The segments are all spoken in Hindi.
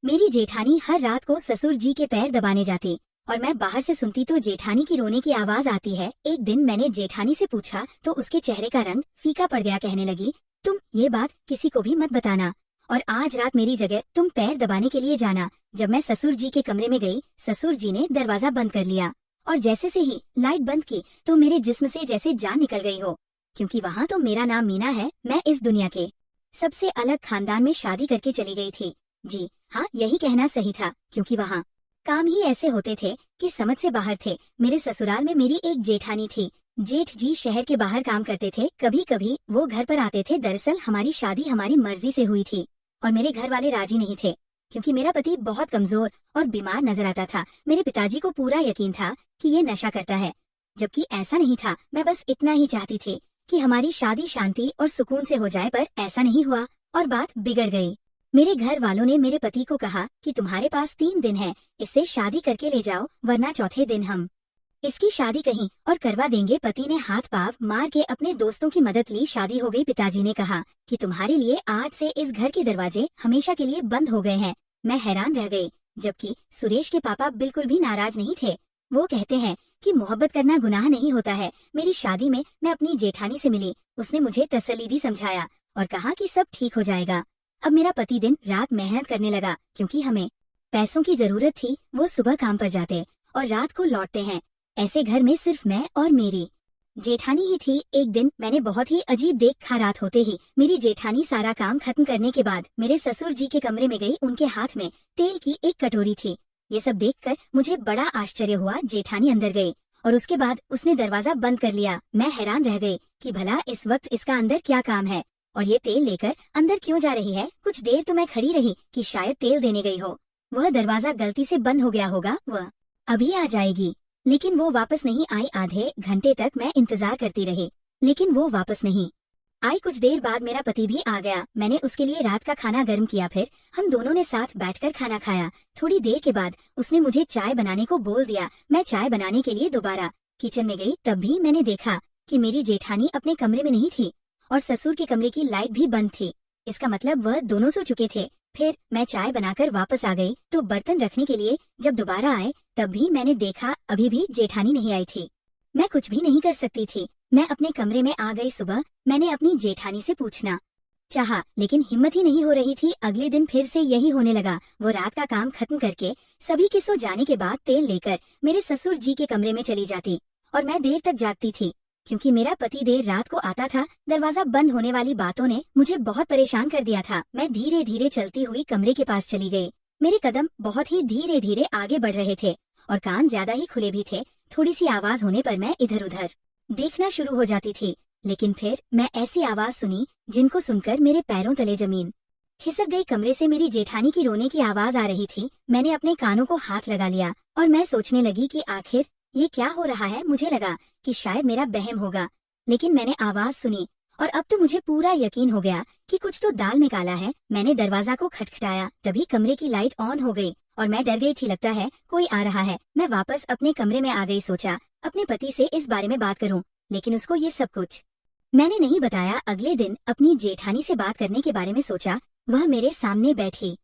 मेरी जेठानी हर रात को ससुर जी के पैर दबाने जाती और मैं बाहर से सुनती तो जेठानी की रोने की आवाज आती है। एक दिन मैंने जेठानी से पूछा तो उसके चेहरे का रंग फीका पड़ गया। कहने लगी, तुम ये बात किसी को भी मत बताना और आज रात मेरी जगह तुम पैर दबाने के लिए जाना। जब मैं ससुर जी के कमरे में गई, ससुर जी ने दरवाजा बंद कर लिया और जैसे से ही लाइट बंद की तो मेरे जिस्म से जैसे जान निकल गई हो, क्योंकि वहाँ तो मेरा नाम मीना है। मैं इस दुनिया के सबसे अलग खानदान में शादी करके चली गई थी। जी हाँ, यही कहना सही था, क्योंकि वहाँ काम ही ऐसे होते थे कि समझ से बाहर थे। मेरे ससुराल में मेरी एक जेठानी थी। जेठ जी शहर के बाहर काम करते थे, कभी कभी वो घर पर आते थे। दरअसल हमारी शादी हमारी मर्जी से हुई थी और मेरे घर वाले राजी नहीं थे, क्योंकि मेरा पति बहुत कमजोर और बीमार नजर आता था। मेरे पिताजी को पूरा यकीन था कि ये नशा करता है, जबकि ऐसा नहीं था। मैं बस इतना ही चाहती थी कि हमारी शादी शांति और सुकून से हो जाए, पर ऐसा नहीं हुआ और बात बिगड़ गई। मेरे घर वालों ने मेरे पति को कहा कि तुम्हारे पास 3 दिन है, इससे शादी करके ले जाओ, वरना चौथे दिन हम इसकी शादी कहीं और करवा देंगे। पति ने हाथ पाव मार के अपने दोस्तों की मदद ली। शादी हो गई। पिताजी ने कहा कि तुम्हारे लिए आज से इस घर के दरवाजे हमेशा के लिए बंद हो गए हैं। मैं हैरान रह गई, जबकि सुरेश के पापा बिल्कुल भी नाराज नहीं थे। वो कहते हैं कि मोहब्बत करना गुनाह नहीं होता है। मेरी शादी में मैं अपनी जेठानी से मिली, उसने मुझे तसल्ली दी, समझाया और कहा कि सब ठीक हो जाएगा। अब मेरा पति दिन रात मेहनत करने लगा, क्योंकि हमें पैसों की जरूरत थी। वो सुबह काम पर जाते और रात को लौटते हैं। ऐसे घर में सिर्फ मैं और मेरी जेठानी ही थी। एक दिन मैंने बहुत ही अजीब देखा। रात होते ही मेरी जेठानी सारा काम खत्म करने के बाद मेरे ससुर जी के कमरे में गई। उनके हाथ में तेल की एक कटोरी थी। ये सब देखकर मुझे बड़ा आश्चर्य हुआ। जेठानी अंदर गई और उसके बाद उसने दरवाजा बंद कर लिया। मैं हैरान रह गई कि भला इस वक्त इसका अंदर क्या काम है और ये तेल लेकर अंदर क्यों जा रही है। कुछ देर तो मैं खड़ी रही कि शायद तेल देने गई हो। वह दरवाजा गलती से बंद हो गया होगा, वह अभी आ जाएगी। लेकिन वो वापस नहीं आई। आधे घंटे तक मैं इंतजार करती रही, लेकिन वो वापस नहीं आई। कुछ देर बाद मेरा पति भी आ गया। मैंने उसके लिए रात का खाना गर्म किया, फिर हम दोनों ने साथ बैठकर खाना खाया। थोड़ी देर के बाद उसने मुझे चाय बनाने को बोल दिया। मैं चाय बनाने के लिए दोबारा किचन में गई। तब भी मैंने देखा कि मेरी जेठानी अपने कमरे में नहीं थी और ससुर के कमरे की लाइट भी बंद थी। इसका मतलब वह दोनों सो चुके थे। फिर मैं चाय बनाकर वापस आ गई तो बर्तन रखने के लिए जब दोबारा आए, तब भी मैंने देखा अभी भी जेठानी नहीं आई थी। मैं कुछ भी नहीं कर सकती थी। मैं अपने कमरे में आ गई। सुबह मैंने अपनी जेठानी से पूछना चाहा, लेकिन हिम्मत ही नहीं हो रही थी। अगले दिन फिर से यही होने लगा। वो रात का काम खत्म करके सभी के सो जाने के बाद तेल लेकर मेरे ससुर जी के कमरे में चली जाती और मैं देर तक जागती थी, क्योंकि मेरा पति देर रात को आता था। दरवाजा बंद होने वाली बातों ने मुझे बहुत परेशान कर दिया था। मैं धीरे धीरे चलती हुई कमरे के पास चली गई। मेरे कदम बहुत ही धीरे धीरे आगे बढ़ रहे थे और कान ज्यादा ही खुले भी थे। थोड़ी सी आवाज होने पर मैं इधर उधर देखना शुरू हो जाती थी, लेकिन फिर मैं ऐसी आवाज सुनी जिनको सुनकर मेरे पैरों तले जमीन खिसक गई। कमरे से मेरी जेठानी की रोने की आवाज आ रही थी। मैंने अपने कानों को हाथ लगा लिया और मैं सोचने लगी कि आखिर ये क्या हो रहा है। मुझे लगा कि शायद मेरा वहम होगा, लेकिन मैंने आवाज सुनी और अब तो मुझे पूरा यकीन हो गया कि कुछ तो दाल में काला है। मैंने दरवाजा को खटखटाया, तभी कमरे की लाइट ऑन हो गई और मैं डर गई थी। लगता है कोई आ रहा है। मैं वापस अपने कमरे में आ गई। सोचा अपने पति से इस बारे में बात करूं, लेकिन उसको ये सब कुछ मैंने नहीं बताया। अगले दिन अपनी जेठानी से बात करने के बारे में सोचा। वह मेरे सामने बैठी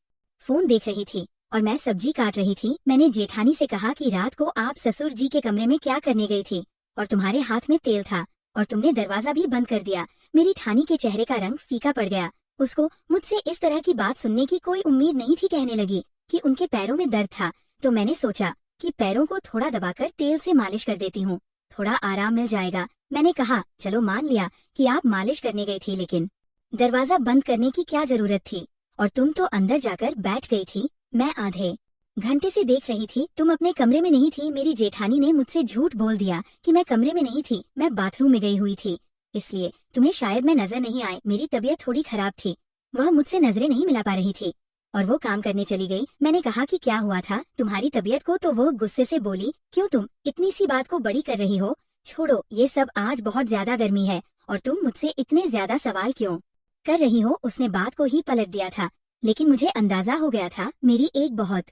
फोन देख रही थी और मैं सब्जी काट रही थी। मैंने जेठानी से कहा कि रात को आप ससुर जी के कमरे में क्या करने गई थी और तुम्हारे हाथ में तेल था और तुमने दरवाजा भी बंद कर दिया। मेरी ठानी के चेहरे का रंग फीका पड़ गया। उसको मुझसे इस तरह की बात सुनने की कोई उम्मीद नहीं थी। कहने लगी कि उनके पैरों में दर्द था, तो मैंने सोचा कि पैरों को थोड़ा दबाकर तेल से मालिश कर देती हूँ, थोड़ा आराम मिल जाएगा। मैंने कहा चलो मान लिया कि आप मालिश करने गई थी, लेकिन दरवाजा बंद करने की क्या जरूरत थी और तुम तो अंदर जाकर बैठ गई थी। मैं आधे घंटे से देख रही थी तुम अपने कमरे में नहीं थी। मेरी जेठानी ने मुझसे झूठ बोल दिया कि मैं कमरे में नहीं थी, मैं बाथरूम में गई हुई थी, इसलिए तुम्हें शायद मैं नजर नहीं आई। मेरी तबीयत थोड़ी खराब थी, वह मुझसे नजरें नहीं मिला पा रही थी और वो काम करने चली गई। मैंने कहा कि क्या हुआ था तुम्हारी तबीयत को, तो वो गुस्से से बोली क्यों तुम इतनी सी बात को बड़ी कर रही हो। छोड़ो ये सब, आज बहुत ज्यादा गर्मी है और तुम मुझसे इतने ज्यादा सवाल क्यों कर रही हो। उसने बात को ही पलट दिया था, लेकिन मुझे अंदाजा हो गया था मेरी एक बहुत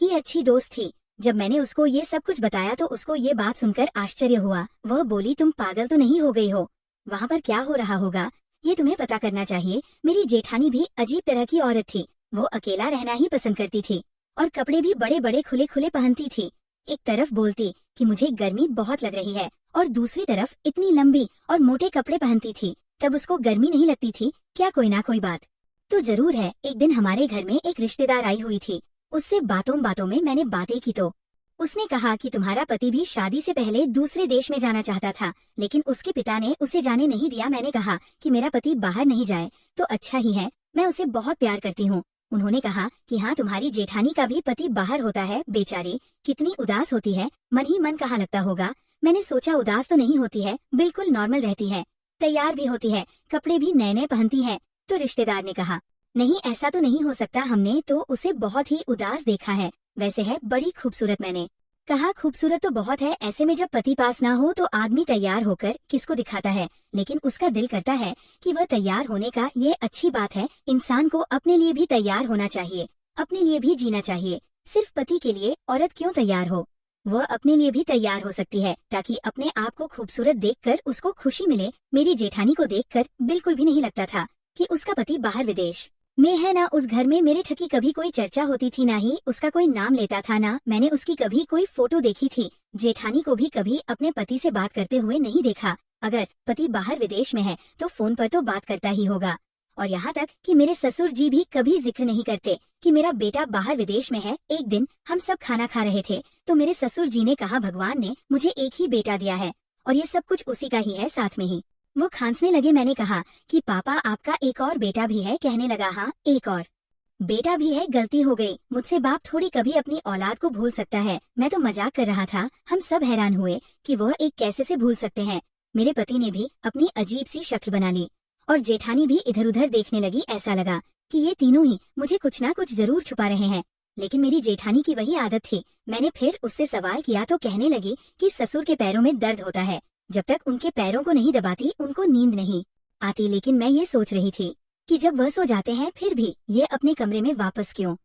ही अच्छी दोस्त थी। जब मैंने उसको ये सब कुछ बताया तो उसको ये बात सुनकर आश्चर्य हुआ। वह बोली तुम पागल तो नहीं हो गई हो, वहाँ पर क्या हो रहा होगा ये तुम्हें पता करना चाहिए। मेरी जेठानी भी अजीब तरह की औरत थी। वो अकेला रहना ही पसंद करती थी और कपड़े भी बड़े बड़े खुले खुले पहनती थी। एक तरफ बोलती कि मुझे गर्मी बहुत लग रही है और दूसरी तरफ इतनी लंबी और मोटे कपड़े पहनती थी, तब उसको गर्मी नहीं लगती थी क्या? कोई ना कोई बात तो जरूर है। एक दिन हमारे घर में एक रिश्तेदार आई हुई थी। उससे बातों बातों में मैंने बातें की तो उसने कहा कि तुम्हारा पति भी शादी से पहले दूसरे देश में जाना चाहता था, लेकिन उसके पिता ने उसे जाने नहीं दिया। मैंने कहा कि मेरा पति बाहर नहीं जाए तो अच्छा ही है, मैं उसे बहुत प्यार करती हूँ। उन्होंने कहा कि हाँ, तुम्हारी जेठानी का भी पति बाहर होता है, बेचारी कितनी उदास होती है, मन ही मन कहाँ लगता होगा। मैंने सोचा उदास तो नहीं होती है, बिल्कुल नॉर्मल रहती है, तैयार भी होती है, कपड़े भी नए नए पहनती है। तो रिश्तेदार ने कहा नहीं, ऐसा तो नहीं हो सकता, हमने तो उसे बहुत ही उदास देखा है, वैसे है बड़ी खूबसूरत। मैंने कहा खूबसूरत तो बहुत है, ऐसे में जब पति पास ना हो तो आदमी तैयार होकर किसको दिखाता है, लेकिन उसका दिल करता है कि वह तैयार होने का। ये अच्छी बात है, इंसान को अपने लिए भी तैयार होना चाहिए, अपने लिए भी जीना चाहिए। सिर्फ पति के लिए औरत क्यों तैयार हो, वह अपने लिए भी तैयार हो सकती है ताकि अपने आप को खूबसूरत देखकर उसको खुशी मिले। मेरी जेठानी को देखकर बिल्कुल भी नहीं लगता था कि उसका पति बाहर विदेश में है। ना उस घर में मेरे ठकी कभी कोई चर्चा होती थी, ना ही उसका कोई नाम लेता था, ना मैंने उसकी कभी कोई फोटो देखी थी। जेठानी को भी कभी अपने पति से बात करते हुए नहीं देखा। अगर पति बाहर विदेश में है तो फोन पर तो बात करता ही होगा। और यहाँ तक कि मेरे ससुर जी भी कभी जिक्र नहीं करते कि मेरा बेटा बाहर विदेश में है। एक दिन हम सब खाना खा रहे थे तो मेरे ससुर जी ने कहा भगवान ने मुझे एक ही बेटा दिया है और ये सब कुछ उसी का ही है, साथ में ही वो खांसने लगे। मैंने कहा कि पापा आपका एक और बेटा भी है? कहने लगा हाँ, एक और बेटा भी है, गलती हो गई मुझसे, बाप थोड़ी कभी अपनी औलाद को भूल सकता है। मैं तो मजाक कर रहा था। हम सब हैरान हुए कि वह एक कैसे से भूल सकते हैं। मेरे पति ने भी अपनी अजीब सी शक्ल बना ली और जेठानी भी इधर उधर देखने लगी। ऐसा लगा कि ये तीनों ही मुझे कुछ ना कुछ जरूर छुपा रहे हैं, लेकिन मेरी जेठानी की वही आदत थी। मैंने फिर उससे सवाल किया तो कहने लगी कि ससुर के पैरों में दर्द होता है, जब तक उनके पैरों को नहीं दबाती उनको नींद नहीं आती। लेकिन मैं ये सोच रही थी कि जब वह सो जाते हैं फिर भी ये अपने कमरे में वापस क्यों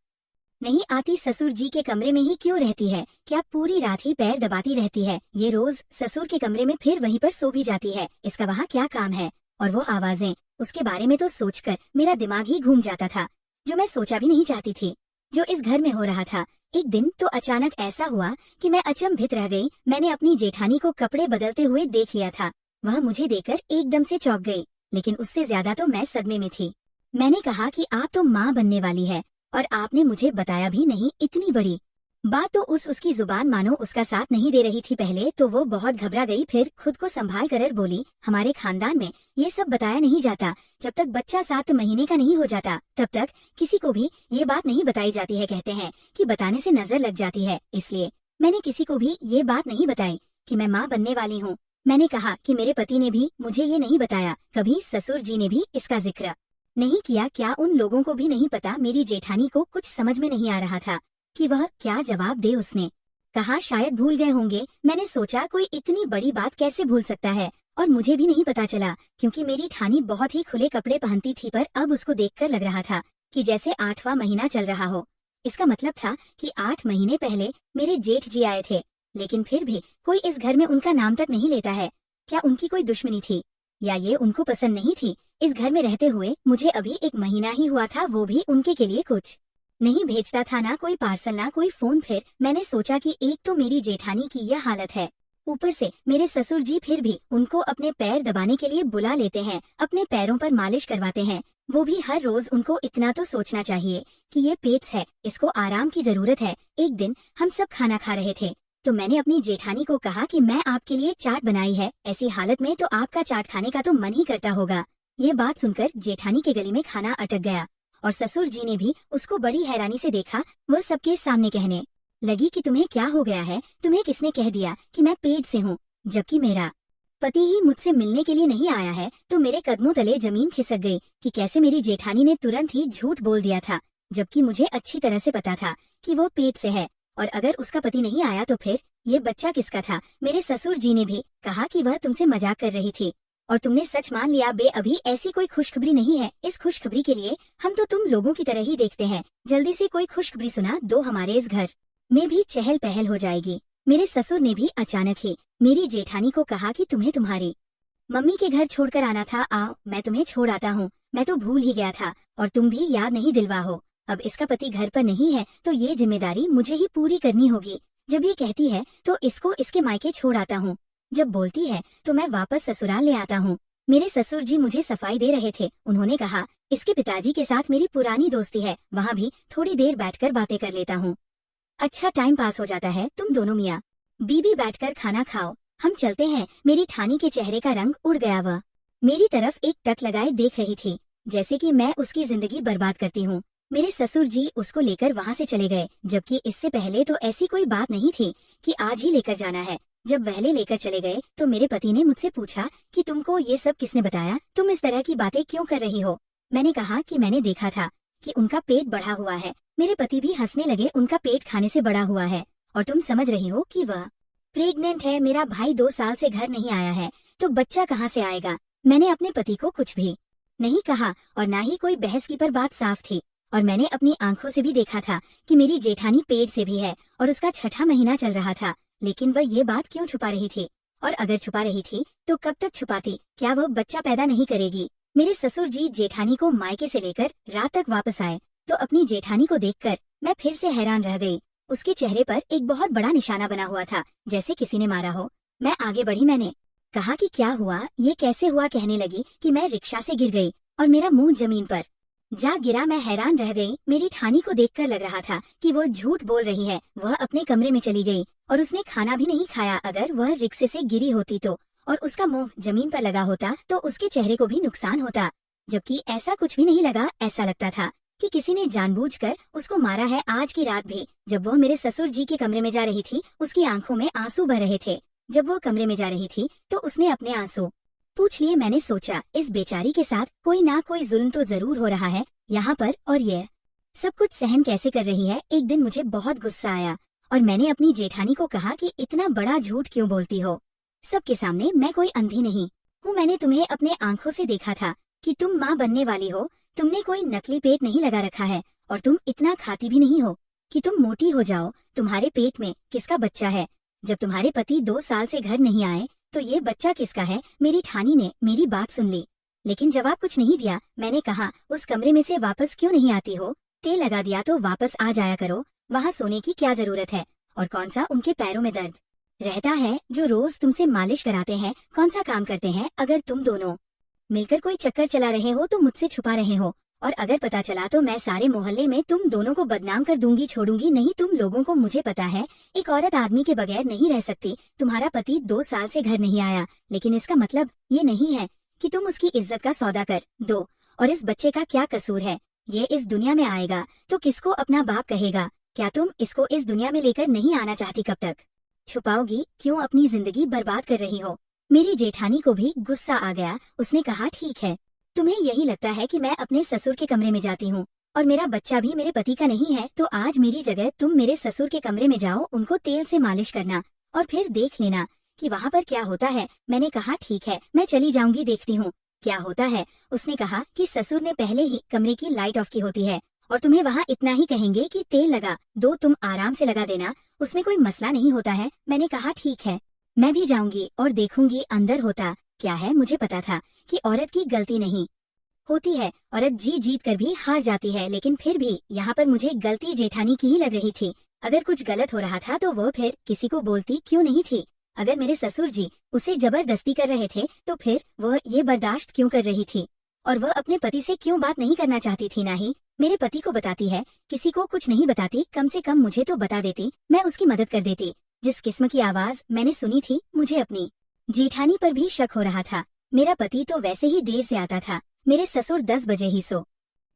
नहीं आती, ससुर जी के कमरे में ही क्यों रहती है? क्या पूरी रात ही पैर दबाती रहती है? ये रोज ससुर के कमरे में फिर वहीं पर सो भी जाती है, इसका वहाँ क्या काम है? और वो आवाजें, उसके बारे में तो सोचकर मेरा दिमाग ही घूम जाता था, जो मैं सोचा भी नहीं चाहती थी जो इस घर में हो रहा था। एक दिन तो अचानक ऐसा हुआ कि मैं अचंभित रह गई। मैंने अपनी जेठानी को कपड़े बदलते हुए देख लिया था। वह मुझे देखकर एकदम से चौंक गई, लेकिन उससे ज्यादा तो मैं सदमे में थी। मैंने कहा कि आप तो माँ बनने वाली है और आपने मुझे बताया भी नहीं, इतनी बड़ी बात तो उसकी जुबान मानो उसका साथ नहीं दे रही थी। पहले तो वो बहुत घबरा गई, फिर खुद को संभाल कर बोली हमारे खानदान में ये सब बताया नहीं जाता, जब तक बच्चा 7 महीने का नहीं हो जाता तब तक किसी को भी ये बात नहीं बताई जाती है। कहते हैं कि बताने से नजर लग जाती है, इसलिए मैंने किसी को भी ये बात नहीं बताई कि मैं माँ बनने वाली हूँ। मैंने कहा कि मेरे पति ने भी मुझे ये नहीं बताया, कभी ससुर जी ने भी इसका जिक्र नहीं किया। क्या उन लोगों को भी नहीं पता? मेरी जेठानी को कुछ समझ में नहीं आ रहा था कि वह क्या जवाब दे। उसने कहा शायद भूल गए होंगे। मैंने सोचा कोई इतनी बड़ी बात कैसे भूल सकता है, और मुझे भी नहीं पता चला क्योंकि मेरी ठानी बहुत ही खुले कपड़े पहनती थी, पर अब उसको देखकर लग रहा था कि जैसे 8वां महीना चल रहा हो। इसका मतलब था कि 8 महीने पहले मेरे जेठ जी आए थे, लेकिन फिर भी कोई इस घर में उनका नाम तक नहीं लेता है। क्या उनकी कोई दुश्मनी थी या ये उनको पसंद नहीं थी? इस घर में रहते हुए मुझे अभी 1 महीना ही हुआ था, वो भी उनके के लिए कुछ नहीं भेजता था, ना कोई पार्सल ना कोई फोन। फिर मैंने सोचा कि एक तो मेरी जेठानी की यह हालत है, ऊपर से मेरे ससुर जी फिर भी उनको अपने पैर दबाने के लिए बुला लेते हैं, अपने पैरों पर मालिश करवाते हैं, वो भी हर रोज। उनको इतना तो सोचना चाहिए कि ये पेट्स है, इसको आराम की जरूरत है। एक दिन हम सब खाना खा रहे थे तो मैंने अपनी जेठानी को कहा कि मैं आपके लिए चाट बनाई है, ऐसी हालत में तो आपका चाट खाने का तो मन ही करता होगा। ये बात सुनकर जेठानी के गले में खाना अटक गया और ससुर जी ने भी उसको बड़ी हैरानी से देखा। वो सबके सामने कहने लगी कि तुम्हें क्या हो गया है, तुम्हें किसने कह दिया कि मैं पेट से हूँ, जबकि मेरा पति ही मुझसे मिलने के लिए नहीं आया है। तो मेरे कदमों तले जमीन खिसक गई कि कैसे मेरी जेठानी ने तुरंत ही झूठ बोल दिया था, जबकि मुझे अच्छी तरह से पता था कि वो पेट से है, और अगर उसका पति नहीं आया तो फिर ये बच्चा किसका था? मेरे ससुर जी ने भी कहा कि वह तुमसे मजाक कर रही थी और तुमने सच मान लिया। बे अभी ऐसी कोई खुशखबरी नहीं है, इस खुशखबरी के लिए हम तो तुम लोगों की तरह ही देखते हैं, जल्दी से कोई खुशखबरी सुना दो, हमारे इस घर में भी चहल पहल हो जाएगी। मेरे ससुर ने भी अचानक ही मेरी जेठानी को कहा कि तुम्हें तुम्हारी मम्मी के घर छोड़कर आना था, आओ मैं तुम्हें छोड़ आता हूँ, मैं तो भूल ही गया था और तुम भी याद नहीं दिलवा हो। अब इसका पति घर पर नहीं है तो ये जिम्मेदारी मुझे ही पूरी करनी होगी। जब ये कहती है तो इसको इसके मायके छोड़ आता हूँ। जब बोलती है तो मैं वापस ससुराल ले आता हूँ। मेरे ससुर जी मुझे सफाई दे रहे थे। उन्होंने कहा, इसके पिताजी के साथ मेरी पुरानी दोस्ती है, वहाँ भी थोड़ी देर बैठकर बातें कर लेता हूँ। अच्छा टाइम पास हो जाता है। तुम दोनों मियाँ बीबी बैठकर खाना खाओ, हम चलते हैं। मेरी ठानी के चेहरे का रंग उड़ गया। वह मेरी तरफ एक टक लगाए देख रही थी, जैसे कि मैं उसकी जिंदगी बर्बाद करती हूँ। मेरे ससुर जी उसको लेकर वहाँ से चले गए, जबकि इससे पहले तो ऐसी कोई बात नहीं थी कि आज ही लेकर जाना है। जब वहले लेकर चले गए तो मेरे पति ने मुझसे पूछा कि तुमको ये सब किसने बताया, तुम इस तरह की बातें क्यों कर रही हो। मैंने कहा कि मैंने देखा था कि उनका पेट बढ़ा हुआ है। मेरे पति भी हंसने लगे, उनका पेट खाने से बढ़ा हुआ है और तुम समझ रही हो कि वह प्रेग्नेंट है। मेरा भाई 2 साल से घर नहीं आया है तो बच्चा कहाँ से आएगा। मैंने अपने पति को कुछ भी नहीं कहा और ना ही कोई बहस की, पर बात साफ थी और मैंने अपनी आंखों से भी देखा था कि मेरी जेठानी पेट से भी है और उसका 6ठा महीना चल रहा था। लेकिन वह ये बात क्यों छुपा रही थी, और अगर छुपा रही थी तो कब तक छुपाती। क्या वह बच्चा पैदा नहीं करेगी। मेरे ससुर जी जेठानी को मायके से लेकर रात तक वापस आए तो अपनी जेठानी को देखकर मैं फिर से हैरान रह गई। उसके चेहरे पर एक बहुत बड़ा निशाना बना हुआ था, जैसे किसी ने मारा हो। मैं आगे बढ़ी, मैंने कहा कि क्या हुआ, ये कैसे हुआ। कहने लगी कि मैं रिक्शा से गिर गई और मेरा मुंह जमीन पर जा गिरा। मैं हैरान रह गई। मेरी ठानी को देखकर लग रहा था कि वो झूठ बोल रही है। वह अपने कमरे में चली गई और उसने खाना भी नहीं खाया। अगर वह रिक्शे से गिरी होती तो और उसका मुंह जमीन पर लगा होता तो उसके चेहरे को भी नुकसान होता, जबकि ऐसा कुछ भी नहीं लगा। ऐसा लगता था कि किसी ने जानबूझकर उसको मारा है। आज की रात भी जब वह मेरे ससुर जी के कमरे में जा रही थी, उसकी आंखों में आंसू बह रहे थे। जब वो कमरे में जा रही थी तो उसने अपने आंसू पूछ लिए। मैंने सोचा इस बेचारी के साथ कोई ना कोई जुल्म तो जरूर हो रहा है यहाँ पर, और ये सब कुछ सहन कैसे कर रही है। एक दिन मुझे बहुत गुस्सा आया और मैंने अपनी जेठानी को कहा कि इतना बड़ा झूठ क्यों बोलती हो। सबके सामने मैं कोई अंधी नहीं हूँ। मैंने तुम्हें अपने आंखों से देखा था कि तुम माँ बनने वाली हो। तुमने कोई नकली पेट नहीं लगा रखा है और तुम इतना खाती भी नहीं हो कि तुम मोटी हो जाओ। तुम्हारे पेट में किसका बच्चा है। जब तुम्हारे पति 2 साल से घर नहीं आए तो ये बच्चा किसका है। मेरी ठानी ने मेरी बात सुन ली लेकिन जवाब कुछ नहीं दिया। मैंने कहा, उस कमरे में से वापस क्यों नहीं आती हो। तेल लगा दिया तो वापस आ जाया करो। वहाँ सोने की क्या जरूरत है। और कौन सा उनके पैरों में दर्द रहता है जो रोज तुमसे मालिश कराते हैं। कौन सा काम करते हैं। अगर तुम दोनों मिलकर कोई चक्कर चला रहे हो तो मुझसे छुपा रहे हो, और अगर पता चला तो मैं सारे मोहल्ले में तुम दोनों को बदनाम कर दूंगी। छोड़ूंगी नहीं तुम लोगों को। मुझे पता है एक औरत आदमी के बगैर नहीं रह सकती। तुम्हारा पति 2 साल से घर नहीं आया, लेकिन इसका मतलब ये नहीं है कि तुम उसकी इज्जत का सौदा कर दो। और इस बच्चे का क्या कसूर है। ये इस दुनिया में आएगा तो किसको अपना बाप कहेगा। क्या तुम इसको इस दुनिया में लेकर नहीं आना चाहती। कब तक छुपाओगी। क्यों अपनी जिंदगी बर्बाद कर रही हो। मेरी जेठानी को भी गुस्सा आ गया। उसने कहा, ठीक है, तुम्हें यही लगता है कि मैं अपने ससुर के कमरे में जाती हूँ और मेरा बच्चा भी मेरे पति का नहीं है, तो आज मेरी जगह तुम मेरे ससुर के कमरे में जाओ, उनको तेल से मालिश करना और फिर देख लेना कि वहाँ पर क्या होता है। मैंने कहा, ठीक है, मैं चली जाऊंगी, देखती हूँ क्या होता है। उसने कहा कि ससुर ने पहले ही कमरे की लाइट ऑफ की होती है और तुम्हें वहाँ इतना ही कहेंगे कि तेल लगा दो, तुम आराम से लगा देना, उसमें कोई मसला नहीं होता है। मैंने कहा, ठीक है, मैं भी जाऊंगी और देखूंगी अंदर होता क्या है। मुझे पता था कि औरत की गलती नहीं होती है, औरत जी जीत कर भी हार जाती है, लेकिन फिर भी यहाँ पर मुझे गलती जेठानी की ही लग रही थी। अगर कुछ गलत हो रहा था तो वो फिर किसी को बोलती क्यों नहीं थी। अगर मेरे ससुर जी उसे जबरदस्ती कर रहे थे तो फिर वह ये बर्दाश्त क्यों कर रही थी, और वह अपने पति से क्यों बात नहीं करना चाहती थी। ना ही मेरे पति को बताती है, किसी को कुछ नहीं बताती, कम से कम मुझे तो बता देती, मैं उसकी मदद कर देती। जिस किस्म की आवाज मैंने सुनी थी, मुझे अपनी जेठानी पर भी शक हो रहा था। मेरा पति तो वैसे ही देर से आता था, मेरे ससुर 10 बजे ही सो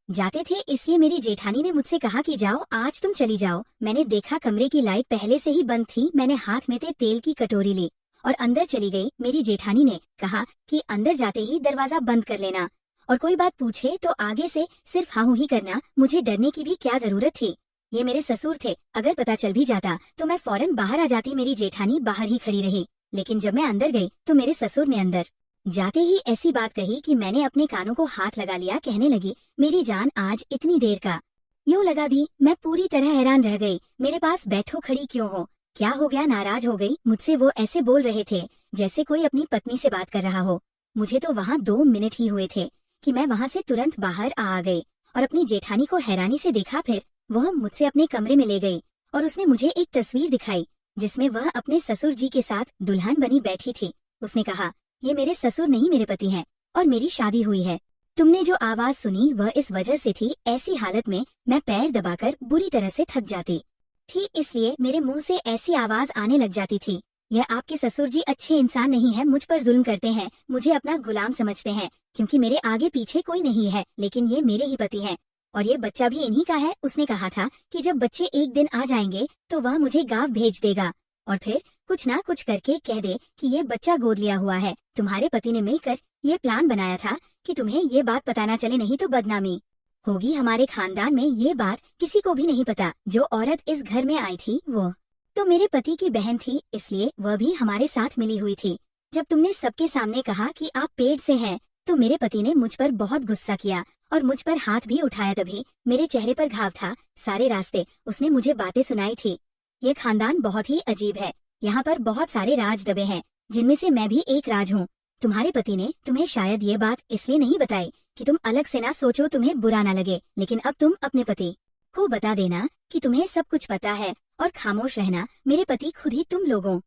जाते थे, इसलिए मेरी जेठानी ने मुझसे कहा कि जाओ, आज तुम चली जाओ। मैंने देखा कमरे की लाइट पहले से ही बंद थी। मैंने हाथ में तेल की कटोरी ली और अंदर चली गई। मेरी जेठानी ने कहा कि अंदर जाते ही दरवाजा बंद कर लेना और कोई बात पूछे तो आगे से सिर्फ हाँ ही करना। मुझे डरने की भी क्या जरूरत थी, ये मेरे ससुर थे। अगर पता चल भी जाता तो मैं फौरन बाहर आ जाती। मेरी जेठानी बाहर ही खड़ी रही, लेकिन जब मैं अंदर गई तो मेरे ससुर ने अंदर जाते ही ऐसी बात कही कि मैंने अपने कानों को हाथ लगा लिया। कहने लगी, मेरी जान, आज इतनी देर का यूं लगा दी। मैं पूरी तरह हैरान रह गई। मेरे पास बैठो, खड़ी क्यों हो, क्या हो गया, नाराज हो गई मुझसे। वो ऐसे बोल रहे थे जैसे कोई अपनी पत्नी से बात कर रहा हो। मुझे तो वहाँ 2 मिनट ही हुए थे कि मैं वहाँ से तुरंत बाहर आ गई और अपनी जेठानी को हैरानी से देखा। फिर वह मुझसे अपने कमरे में ले गई और उसने मुझे एक तस्वीर दिखाई जिसमें वह अपने ससुर जी के साथ दुल्हन बनी बैठी थी। उसने कहा, ये मेरे ससुर नहीं मेरे पति हैं और मेरी शादी हुई है। तुमने जो आवाज सुनी वह इस वजह से थी, ऐसी हालत में मैं पैर दबाकर बुरी तरह से थक जाती थी, इसलिए मेरे मुंह से ऐसी आवाज आने लग जाती थी। यह आपके ससुर जी अच्छे इंसान नहीं है, मुझ पर जुल्म करते हैं, मुझे अपना गुलाम समझते हैं क्योंकि मेरे आगे पीछे कोई नहीं है, लेकिन ये मेरे ही पति हैं और ये बच्चा भी इन्हीं का है। उसने कहा था कि जब बच्चे एक दिन आ जाएंगे तो वह मुझे गाँव भेज देगा और फिर कुछ ना कुछ करके कह दे कि ये बच्चा गोद लिया हुआ है। तुम्हारे पति ने मिलकर ये प्लान बनाया था कि तुम्हें ये बात पता ना चले, नहीं तो बदनामी होगी। हमारे खानदान में ये बात किसी को भी नहीं पता। जो औरत इस घर में आई थी वो तो मेरे पति की बहन थी, इसलिए वह भी हमारे साथ मिली हुई थी। जब तुमने सबके सामने कहा कि आप पेड़ से हैं तो मेरे पति ने मुझ पर बहुत गुस्सा किया और मुझ पर हाथ भी उठाया। तभी मेरे चेहरे पर घाव था। सारे रास्ते उसने मुझे बातें सुनाई थी। ये खानदान बहुत ही अजीब है, यहाँ पर बहुत सारे राज दबे हैं जिनमें से मैं भी एक राज हूँ। तुम्हारे पति ने तुम्हें शायद ये बात इसलिए नहीं बताई कि तुम अलग से ना सोचो, तुम्हें बुरा ना लगे, लेकिन अब तुम अपने पति को बता देना कि तुम्हें सब कुछ पता है और खामोश रहना। मेरे पति खुद ही तुम लोगों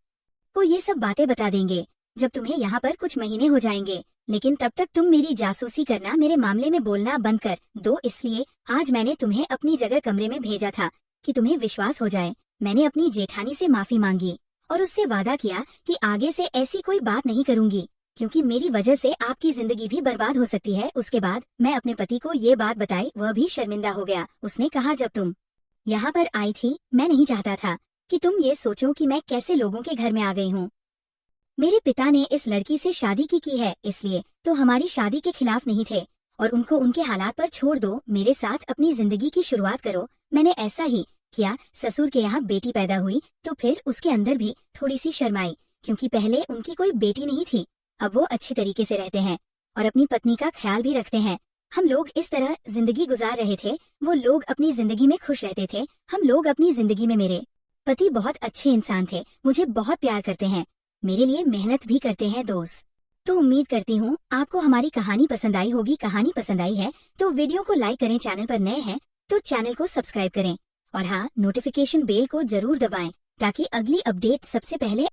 को ये सब बातें बता देंगे जब तुम्हें यहाँ पर कुछ महीने हो जाएंगे, लेकिन तब तक तुम मेरी जासूसी करना, मेरे मामले में बोलना बंद कर दो। इसलिए आज मैंने तुम्हें अपनी जगह कमरे में भेजा था कि तुम्हें विश्वास हो जाए। मैंने अपनी जेठानी से माफी मांगी और उससे वादा किया कि आगे से ऐसी कोई बात नहीं करूंगी क्योंकि मेरी वजह से आपकी जिंदगी भी बर्बाद हो सकती है। उसके बाद मैं अपने पति को ये बात बताई, वह भी शर्मिंदा हो गया। उसने कहा, जब तुम यहाँ पर आई थी मैं नहीं चाहता था कि तुम ये सोचो कि मैं कैसे लोगों के घर में आ गई हूँ। मेरे पिता ने इस लड़की से शादी की है, इसलिए तो हमारी शादी के खिलाफ नहीं थे और उनको उनके हालात पर छोड़ दो, मेरे साथ अपनी जिंदगी की शुरुआत करो। मैंने ऐसा ही किया। ससुर के यहाँ बेटी पैदा हुई तो फिर उसके अंदर भी थोड़ी सी शर्म आई क्योंकि पहले उनकी कोई बेटी नहीं थी। अब वो अच्छी तरीके से रहते हैं और अपनी पत्नी का ख्याल भी रखते हैं। हम लोग इस तरह जिंदगी गुजार रहे थे। वो लोग अपनी जिंदगी में खुश रहते थे, हम लोग अपनी जिंदगी में। मेरे पति बहुत अच्छे इंसान थे, मुझे बहुत प्यार करते हैं, मेरे लिए मेहनत भी करते हैं दोस्त। तो उम्मीद करती हूँ आपको हमारी कहानी पसंद आई होगी। कहानी पसंद आई है तो वीडियो को लाइक करें, चैनल पर नए हैं तो चैनल को सब्सक्राइब करें और हाँ, नोटिफिकेशन बेल को जरूर दबाएं ताकि अगली अपडेट सबसे पहले